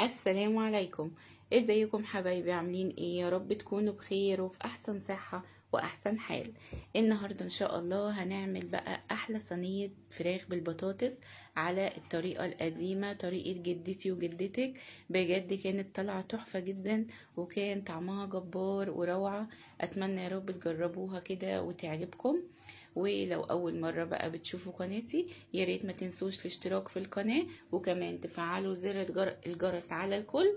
السلام عليكم. ازيكم حبايبي؟ عاملين ايه؟ يا رب تكونوا بخير وفي احسن صحة واحسن حال. النهاردة ان شاء الله هنعمل بقى احلى صينية فراخ بالبطاطس على الطريقة القديمة، طريقة جدتي وجدتك. بجد كانت طالعة تحفة جدا وكان طعمها جبار وروعة. اتمنى يا رب تجربوها كده وتعجبكم. ولو اول مرة بقى بتشوفوا قناتي، يا ريت ما تنسوش الاشتراك في القناة، وكمان تفعلوا زر الجرس على الكل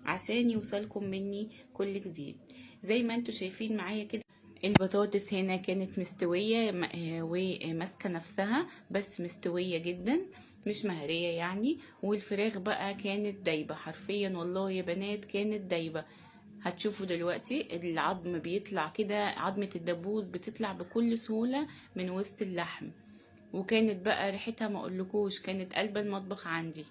عشان يوصلكم مني كل جديد. زي ما انتوا شايفين معايا كده، البطاطس هنا كانت مستوية وماسكة نفسها، بس مستوية جدا مش مهرية يعني. والفراخ بقى كانت دايبة حرفيا، والله يا بنات كانت دايبة. هتشوفوا دلوقتي العظم بيطلع كده، عظمة الدبوس بتطلع بكل سهولة من وسط اللحم. وكانت بقى ريحتها ما اقولكوش، كانت قلب المطبخ عندي.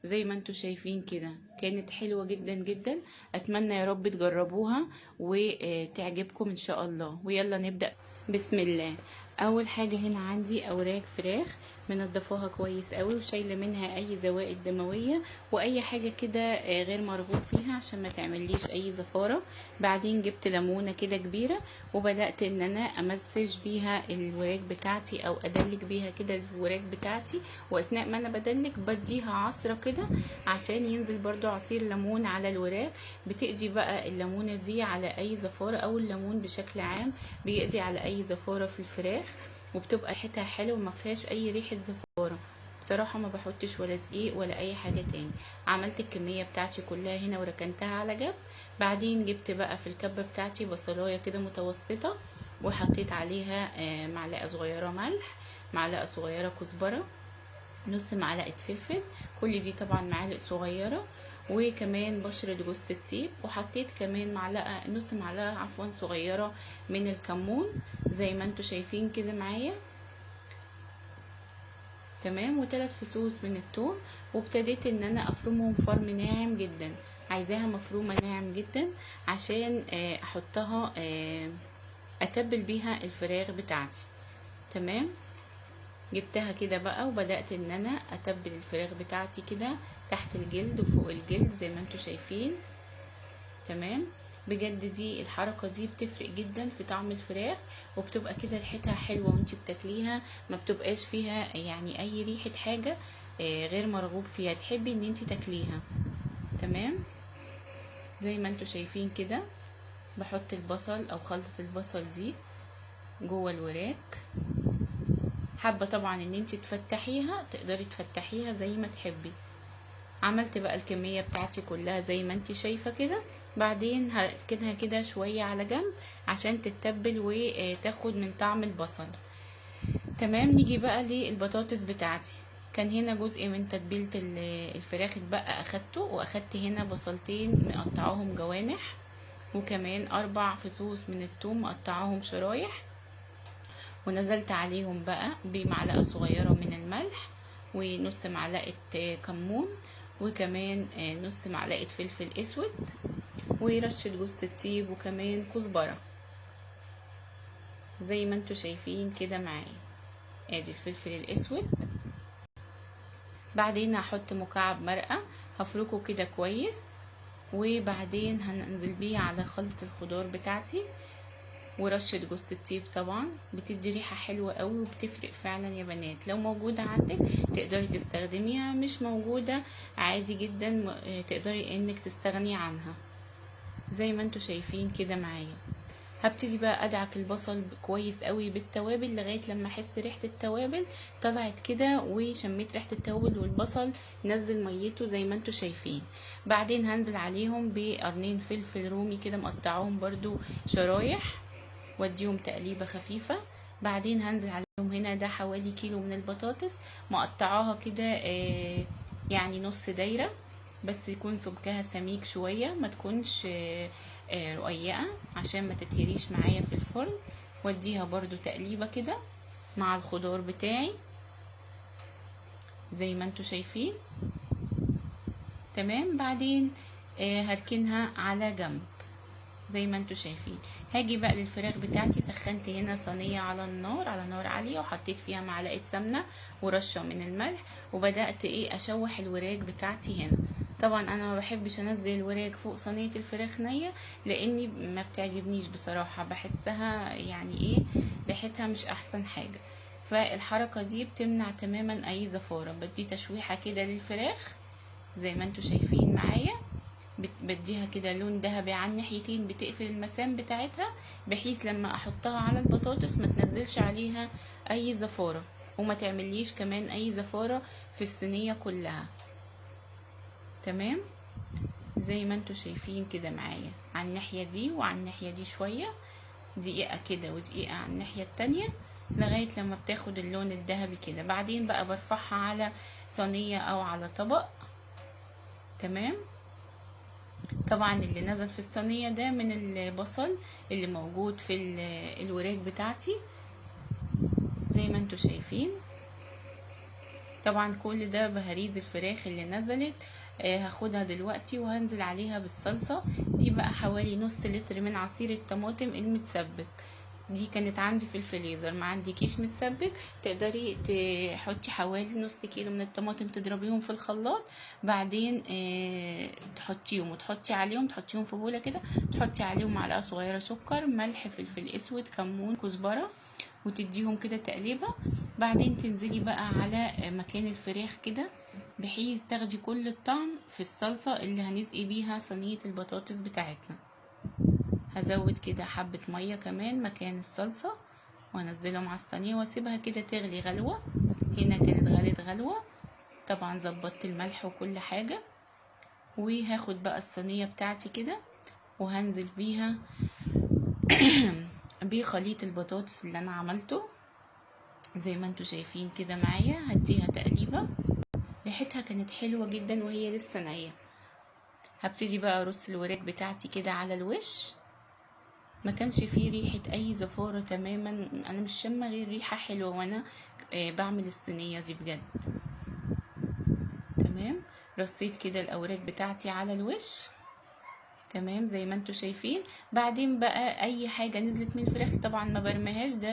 زي ما انتوا شايفين كده كانت حلوة جدا جدا. اتمنى يا رب تجربوها وتعجبكم ان شاء الله. ويلا نبدأ. بسم الله. اول حاجة هنا عندي اوراق فراخ منضفاها كويس قوي وشايله منها اي زوائد دمويه واي حاجه كده غير مرغوب فيها عشان ما تعمليش اي زفاره. بعدين جبت ليمونه كده كبيره وبدات ان انا امسج بيها الوراك بتاعتي او ادلك بيها كده الوراك بتاعتي. واثناء ما انا بدلك بديها عصره كده عشان ينزل برضو عصير ليمون على الوراك. بتقضي بقى الليمونه دي على اي زفاره، او الليمون بشكل عام بيقضي على اي زفاره في الفراخ، وبتبقى ريحتها حلوه وما فيهاش اي ريحه زفاره. بصراحه ما بحطش ولا دقيق ولا اي حاجه تاني. عملت الكميه بتاعتي كلها هنا وركنتها على جنب. بعدين جبت بقى في الكبه بتاعتي بصلايه كده متوسطه، وحطيت عليها معلقه صغيره ملح، معلقه صغيره كزبره، نص معلقه فلفل. كل دي طبعا معالق صغيره. وكمان بشرة جوز الطيب، وحطيت كمان نص معلقه صغيره من الكمون زي ما انتوا شايفين كده معايا. تمام. و3 فصوص من الثوم. وابتديت ان انا افرمهم فرم ناعم جدا، عايزاها مفرومه ناعم جدا عشان احطها اتبل بيها الفراخ بتاعتي. تمام. جبتها كده بقى وبدأت ان انا اتبل الفراخ بتاعتي كده تحت الجلد وفوق الجلد زي ما انتوا شايفين. تمام. بجد دي الحركة دي بتفرق جدا في طعم الفراخ، وبتبقى كده ريحتها حلوة وانتي بتاكليها، ما بتبقاش فيها يعني اي ريحة حاجة غير مرغوب فيها تحبي ان انتي تاكليها. تمام. زي ما انتوا شايفين كده بحط البصل او خلطة البصل دي جوه الوراك. حابة طبعا ان انتي تفتحيها تقدري تفتحيها زي ما تحبي. عملت بقى الكمية بتاعتي كلها زي ما انتي شايفة كده. بعدين هركنها كده شوية على جنب عشان تتبل وتاخد من طعم البصل. تمام. نيجي بقى للبطاطس بتاعتي. كان هنا جزء من تتبيلة الفراخ اتبقى اخدته، واخدت هنا بصلتين مقطعاهم جوانح، وكمان 4 فصوص من الثوم مقطعاهم شرايح، ونزلت عليهم بقى بمعلقة صغيرة من الملح، ونص معلقة كمون، وكمان نص معلقة فلفل اسود، ورشة جوز الطيب، وكمان كزبرة زي ما انتوا شايفين كده معايا. ادي الفلفل الاسود. بعدين هحط مكعب مرقة هفركه كده كويس، وبعدين هننزل بيه على خلطة الخضار بتاعتي، ورشة جوز الطيب طبعا بتدي ريحة حلوة قوي وبتفرق فعلا يا بنات. لو موجودة عندك تقدري تستخدميها، مش موجودة عادي جدا تقدري انك تستغني عنها زي ما انتوا شايفين كده معايا. هبتدي بقى ادعك البصل كويس قوي بالتوابل لغايه لما احس ريحه التوابل طلعت كده، وشميت ريحه التوابل والبصل نزل ميته زي ما انتوا شايفين. بعدين هنزل عليهم بقرنين فلفل رومي كده مقطعهم برضو شرايح، واديهم تقليبه خفيفه. بعدين هنزل عليهم هنا ده حوالي كيلو من البطاطس مقطعاها كده يعني نص دايره، بس يكون سمكها سميك شويه، ما تكونش رقيقه عشان ما تتهريش معايا في الفرن. واديها برضو تقليبه كده مع الخضار بتاعي زي ما انتوا شايفين. تمام. بعدين هركنها على جنب زي ما انتوا شايفين. هاجي بقى للفراخ بتاعتي. سخنت هنا صينيه على النار، على نار عاليه، وحطيت فيها معلقه سمنه ورشه من الملح، وبدات اشوح الوراك بتاعتي هنا. طبعا انا ما بحبش انزل الوراك فوق صينيه الفراخ نيه، لاني ما بتعجبنيش بصراحه، بحسها يعني ايه، ريحتها مش احسن حاجه. فالحركه دي بتمنع تماما اي زفاره. بدي تشويحه كده للفراخ زي ما انتوا شايفين معايا، بديها كده لون ذهبي على الناحيتين، بتقفل المسام بتاعتها بحيث لما احطها على البطاطس ما تنزلش عليها اي زفاره، وما تعمليش كمان اي زفاره في الصينيه كلها. تمام، زي ما انتوا شايفين كده معايا، على الناحيه دي وعلى الناحيه دي شويه، دقيقه كده ودقيقه على الناحيه التانية، لغايه لما بتاخد اللون الذهبي كده. بعدين بقى برفعها على صينيه او على طبق. تمام. طبعا اللي نزل في الصينية ده من البصل اللي موجود في الوراك بتاعتي زي ما انتوا شايفين. طبعا كل ده بهريز الفراخ اللي نزلت. هاخدها دلوقتي وهنزل عليها بالصلصة دي بقى حوالي نص لتر من عصير الطماطم المتسبك. دي كانت عندي في الفريزر، ما عندكيش متسبك تقدري تحطي حوالي نص كيلو من الطماطم، تضربيهم في الخلاط، بعدين تحطيهم وتحطي عليهم، تحطيهم في بوله كده، تحطي عليهم معلقه صغيره سكر، ملح، فلفل اسود، كمون، كزبره، وتديهم كده تقليبه. بعدين تنزلي بقى على مكان الفراخ كده بحيث تاخدي كل الطعم في الصلصه اللي هنسقي بيها صينيه البطاطس بتاعتنا. هزود كده حبة مية كمان مكان الصلصة وانزلهم على الصينية واسيبها كده تغلي غلوة. هنا كانت غلت غلوة. طبعا ظبطت الملح وكل حاجة. وهاخد بقى الصينية بتاعتي كده وهنزل بيها بخليط البطاطس اللي انا عملته زي ما انتوا شايفين كده معايا. هديها تقليبة. ريحتها كانت حلوة جدا وهي لسه نية. هبتدي بقى ارص الوراك بتاعتي كده على الوش. ما كانش فيه ريحة اي زفارة تماما، انا مش شامة غير ريحة حلوة وانا بعمل الصينية دي بجد. تمام، رصيت كده الاوراق بتاعتي على الوش. تمام زي ما انتوا شايفين. بعدين بقى اي حاجة نزلت من الفراخ طبعا ما برميهاش، ده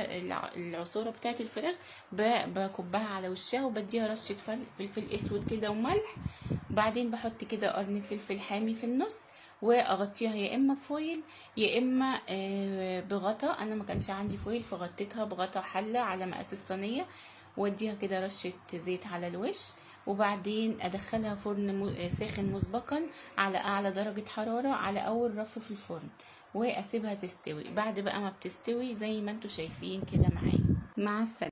العصورة بتاعت الفراخ بكبها على وشها وبديها رشة فلفل اسود كده وملح. بعدين بحط كده قرن فلفل حامي في النص واغطيها يا اما بفويل يا اما بغطا. انا ما كانش عندي فويل فغطيتها بغطا حله على مقاس الصينيه، واديها كده رشه زيت على الوش. وبعدين ادخلها فرن ساخن مسبقا على اعلى درجه حراره على اول رف في الفرن، واسيبها تستوي. بعد بقى ما بتستوي زي ما انتوا شايفين كده معايا. مع السلامه.